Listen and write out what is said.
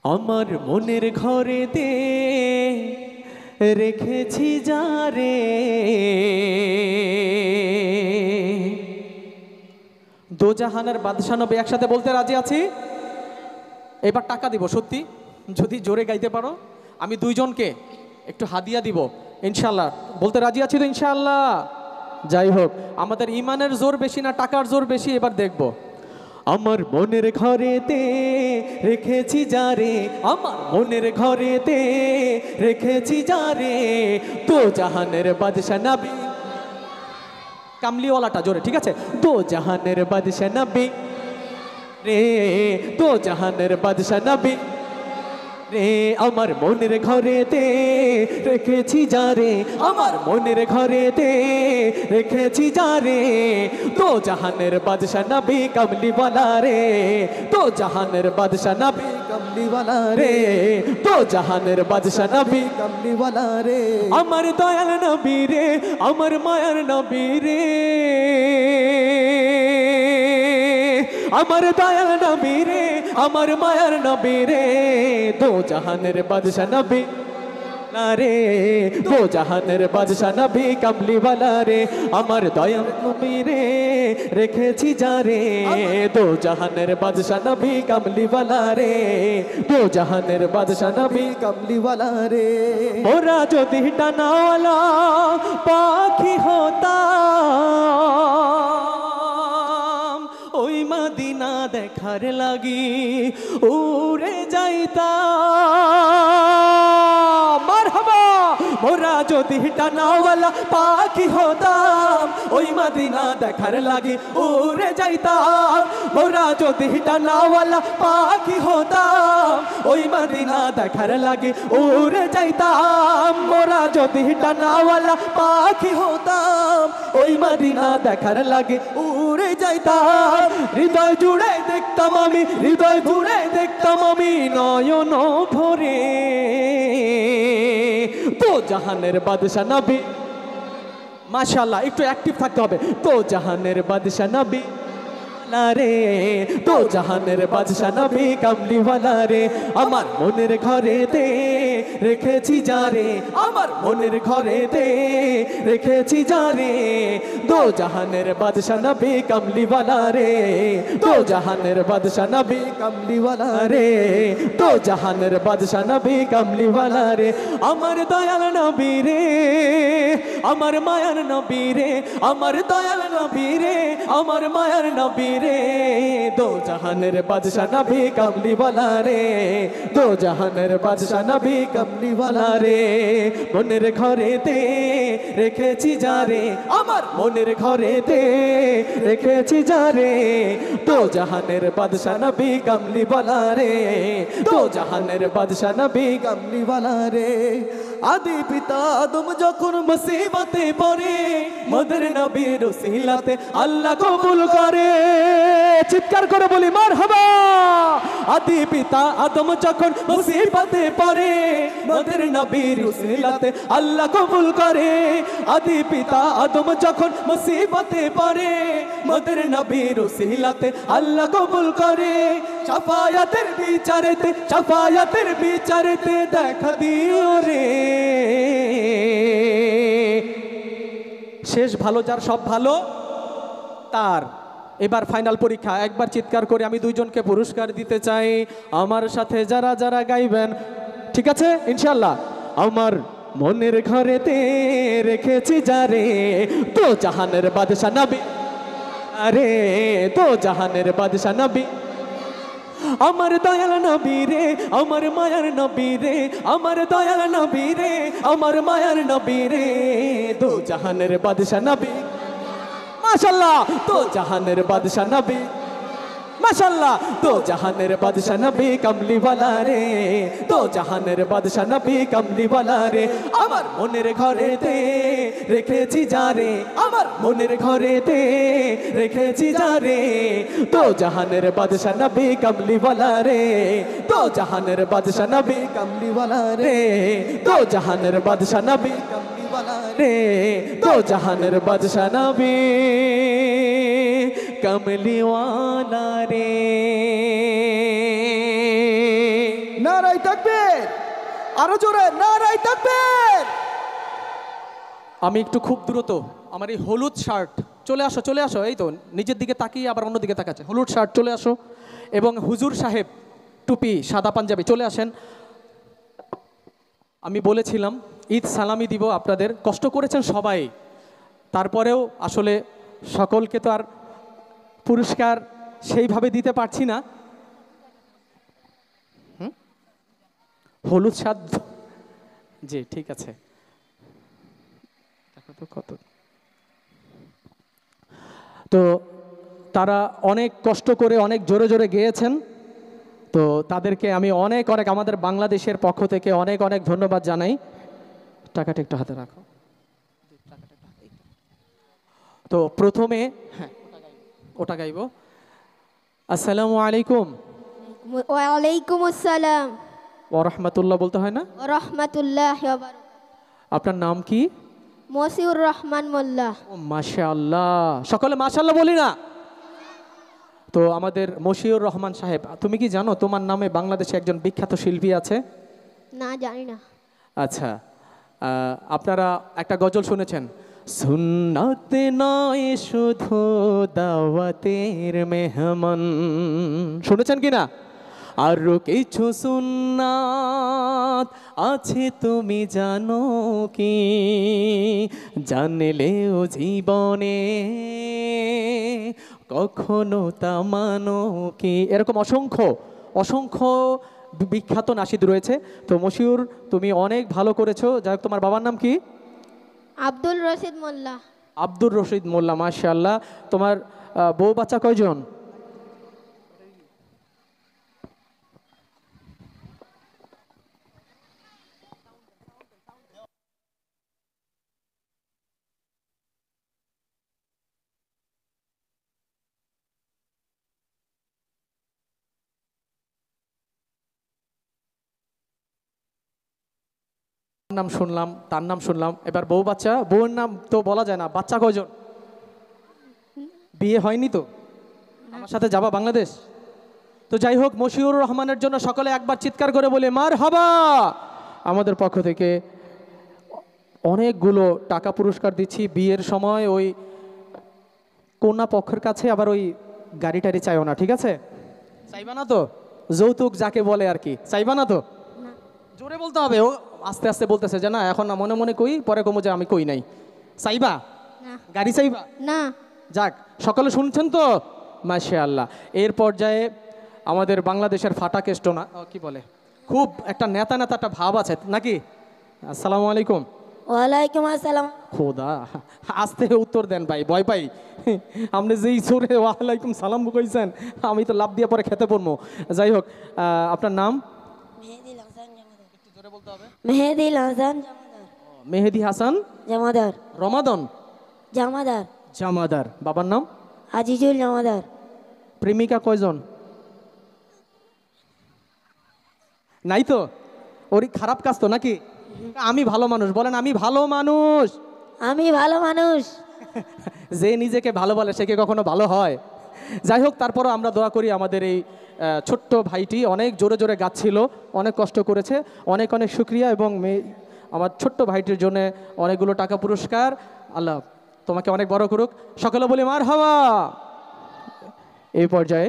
আমার মনের ঘরেতে রেখেছি যারে, দোজাহানের বাদশা নবী। একসাথে বলতে রাজি আছি? এবার টাকা দিব সত্যি, যদি জোরে গাইতে পারো। আমি দুইজনকে একটু হাদিয়া দিব ইনশাল্লাহ। বলতে রাজি আছি তো ইনশাল্লাহ? যাই হোক, আমাদের ইমানের জোর বেশি না টাকার জোর বেশি, এবার দেখব। আমার মনের ঘরেতে রেখেছি যারে, আমার মনের ঘরেতে রেখেছি যারে, তো জাহানের বাদশা নবী। কামলিওয়ালাটা জোরে, ঠিক আছে? তো জাহানের বাদশা নবী রে, তো জাহানের বাদশা নবী রে, আমার মনের ঘরেতে রেখেছি যারে, আমার মনের ঘরেতে রেখেছি যারে, তো জাহানের বাদশা নবী কামলিওয়ালা রে, তো জাহানের বাদশা নবী কামলিওয়ালা রে, তো জাহানের বাদশা নবী কামলিওয়ালা রে, আমার দয়াল নবী রে, আমার মায়ার নবী রে, আমার দয়াল নবী রে, আমার মায়ার নবী রে, দো জাহানের বাদশা নবী রে, দো জাহানের বাদশা নবী কামলিওয়ালা রে, আমার দয়াল নবী রে রেখেছি যারে, দো জাহানের বাদশা নবী কামলিওয়ালা রে, দো জাহানের বাদশা নবী কামলিওয়ালা রে। ওরা যদি ডানাওয়ালা পাখি হতাম, ওই মদিনা দেখার লাগি উড়ে যাইতাম। মারহাবা। মোরা যদি ডানাওয়ালা পাখি হতাম, ওই মদিনা দেখার লাগি উড়ে যাইতাম। মোরা যদি ডানাওয়ালা পাখি হতাম, ওই মদিনা দেখার লাগি উড়ে যাইতাম। মোরা যদি ডানাওয়ালা পাখি হতাম, ওই মদিনা দেখার লাগি উড়ে যাইতাম। হৃদয় জুড়ে দেখতাম আমি, হৃদয় জুড়ে দেখতাম আমি নয়ন ভরে, তো জাহানের বাদশা নবী। মাশাআল্লাহ, একটু অ্যাক্টিভ থাকতে হবে। তো জাহানের বাদশা নবী রে, তো জাহানের বাদশা নবী কামলিওয়ালা রে, আমার মনের ঘরেতে রেখেছি যারে, আমার মনের ঘরেতে রেখেছি যারে, দো জাহানের বাদশা নবী কামলিওয়ালা রে, দো জাহানের বাদশা নবী কামলিওয়ালা রে, দো জাহানের বাদশা নবী কামলিওয়ালা রে, আমার দয়াল নবী রে, আমার মায়ার নবী রে, আমার দয়াল নবী রে, আমার মায়ার নবী রে, দো জাহানের বাদশা নবী কামলিওয়ালা রে, দো জাহানের বাদশা নবী কামলিওয়ালা রে, মনের ঘরেতে রেখেছি যারে, আমার মনের ঘরেতে রেখেছি যারে, দো জাহানের বাদশা নবী কামলিওয়ালা রে, দো জাহানের বাদশা নবী কামলিওয়ালা রে। আদি পিতা আদম যখন মুসিবতে পড়ে, মদের নবীর উসিলাতে আল্লাহ কবুল করে। চিৎকার করে বলি মারহাবা। আদি পিতা আদম যখন মুসিবতে পড়ে, মদের নবীর উসিলাতে আল্লাহ কবুল করে। আদি পিতা আদম যখন মুসিবতে পড়ে, মদের নবীর উসিলাতে আল্লাহ কবুল করে। শাফায়াতের বিচারেতে, শাফায়াতের বিচারেতে দেখা দিও রে। শেষ ভালো যার, সব ভালো তার। এবার ফাইনাল পরীক্ষা, একবার চিৎকার করে আমি দুইজনকে পুরস্কার দিতে চাই আমার সাথে যারা যারা গাইবেন, ঠিক আছে ইনশাল্লাহ। আমার মনের ঘরেতে রেখেছি যারে, তো জাহানের বাদশা নবী আরে, তো জাহানের বাদশা নবী, আমার দয়াল নবী রে, আমার মায়ার নবী রে, আমার দয়াল নবী রে, আমার মায়ার নবী রে, দো জাহানের বাদশা নবী। মাশাআল্লাহ, তো জাহানের বাদশা নবী। মাশাআল্লাহ, তো জাহানের বাদশা নবী কামলিওয়ালা রে, তো জাহানের বাদশা নবী কামলিওয়ালা রে, আমার মনের ঘরেতে রেখেছি যারে, আমার মনের ঘরেতে রেখেছি যারে, তো জাহানের বাদশা নবী কামলিওয়ালা রে, তো জাহানের বাদশা নবী কামলিওয়ালা রে, তো জাহানের বাদশা নবী কামলিওয়ালা রে, তো জাহানের বাদশা নবী कमली वाला रे। নারাই তাকবীর, আরো জোরে নারাই তাকবীর। আমি একটু খুব দ্রুত, আমার এই হলুদ শার্ট, চলে আসো চলে আসো, এই তো নিজের দিকে তাকিয়ে আবার অন্য দিকে তাকাচ্ছে, হলুদ শার্ট চলে আসো, এবং হুজুর সাহেব টুপি সাদা পাঞ্জাবি চলে আসেন। আমি বলেছিলাম ঈদ সালামি দিব আপনাদের, কষ্ট করেছেন সবাই, তারপরেও আসলে সকলকে তো আর পুরস্কার সেইভাবে দিতে পারছি না। হলুদ শার্ট, জি ঠিক আছে, কত তো তারা অনেক কষ্ট করে অনেক জোরে জোরে গেয়েছেন, তো তাদেরকে আমি অনেক অনেক আমাদের বাংলাদেশের পক্ষ থেকে অনেক অনেক ধন্যবাদ জানাই। টাকাটা একটু হাতে রাখো। তো প্রথমে হ্যাঁ ওটা গাইব। আসসালামু আলাইকুম। ওয়ালাইকুম আসসালাম। ওয়া রাহমাতুল্লাহ বলতে হয় না? রাহমাতুল্লাহ ওয়া বারাকাতুহু। আপনার নাম কি? মসিউর রহমান মোল্লা। ও মাশাআল্লাহ, সকলে মাশাআল্লাহ বলি না? তো আমাদের মশিউর রহমান সাহেব, তুমি কি জানো তোমার নামে বাংলাদেশে একজন বিখ্যাত শিল্পী আছে? না, জানি না। আচ্ছা, আপনারা একটা গজল শুনেছেন, সুন্নাতে নয় শুধু দাওয়াতের মেহমান, শুনেছেন কি না? আরো কিছু সুন্নাত আছে তুমি জানো কি, জানলেও জীবনে কখনো তা মানো কি, এরকম অসংখ্য অসংখ্য বিখ্যাত নাশিদ রয়েছে। তো মশিউর, তুমি অনেক ভালো করেছো। যাই হোক, তোমার বাবার নাম কি? আব্দুল রশিদ মোল্লা। আব্দুর রশিদ মোল্লা, মাশাআল্লাহ। তোমার বউ বাচ্চা কয়জন? নাম শুনলাম, তার নাম শুনলাম, এবার বউ বাচ্চা, বউয়ের নাম তো বলা যায় না, বাচ্চা কয়জন? বিয়ে হয়নি তো? আমার সাথে যাবা বাংলাদেশ? তো যাই হোক, মশিউর রহমানের জন্য সকলে একবার চিৎকার করে বলে মারহাবা। আমাদের পক্ষ থেকে অনেকগুলো টাকা পুরস্কার দিচ্ছি। বিয়ের সময় ওই কন্যা পক্ষের কাছে আবার ওই গাড়ি টাড়ি চাইও না, ঠিক আছে? চাইবা না তো? যৌতুক যাকে বলে আর কি, চাইবা না তো? জোরে বলতে হবে, ও আস্তে আস্তে বলতেছে যে না এখন না, মনে মনে কই, পরে কমো যে আমি কই নাই। চাইবা? না। গাড়ি চাইবা? না। যাক, সকলে শুনছেন তো? মাশাআল্লাহ। এর পর্যায়ে আমাদের বাংলাদেশের ফাটা কেষ্ট না, কি বলে, খুব একটা নেতা নেতা একটা ভাব আছে নাকি? আসসালামু আলাইকুম। ওয়ালাইকুম আসসালাম। খোদা, আস্তে উত্তর দেন ভাই, ভয় পাই। আপনি যেই জোরে ওয়ালাইকুম সালাম কইছেন, আমি তো লাভ দিয়ে পরে খেতে পড়বো। যাই হোক, আপনার নাম? মেহেদী হাসান জামাদার। একটু জোরে বলতে হবে। মেহেদী হাসান জামাদার। মেহেদী হাসান জামাদার। রমাদন জামাদার। জামাদার। বাবার নাম? আজিজুল জামাদার। প্রেমিকা কয়জন? নাই তো? ওরই খারাপ কাজ তো নাকি? আমি ভালো মানুষ বলেন, আমি ভালো মানুষ। আমি ভালো মানুষ। যে নিজেকে ভালো বলে সে কি কখনো ভালো হয়? যাই হোক, তারপরও আমরা দোয়া করি আমাদের এই ছোট্ট ভাইটি অনেক জোরে জোরে গাচ্ছিল, অনেক কষ্ট করেছে, অনেক অনেক শুক্রিয়া। এবং আমার ছোট্ট ভাইটির জন্য অনেকগুলো টাকা পুরস্কার। আল্লাহ তোমাকে অনেক বড় করুক। সকলে বলি মারহাবা। এই পর্যায়ে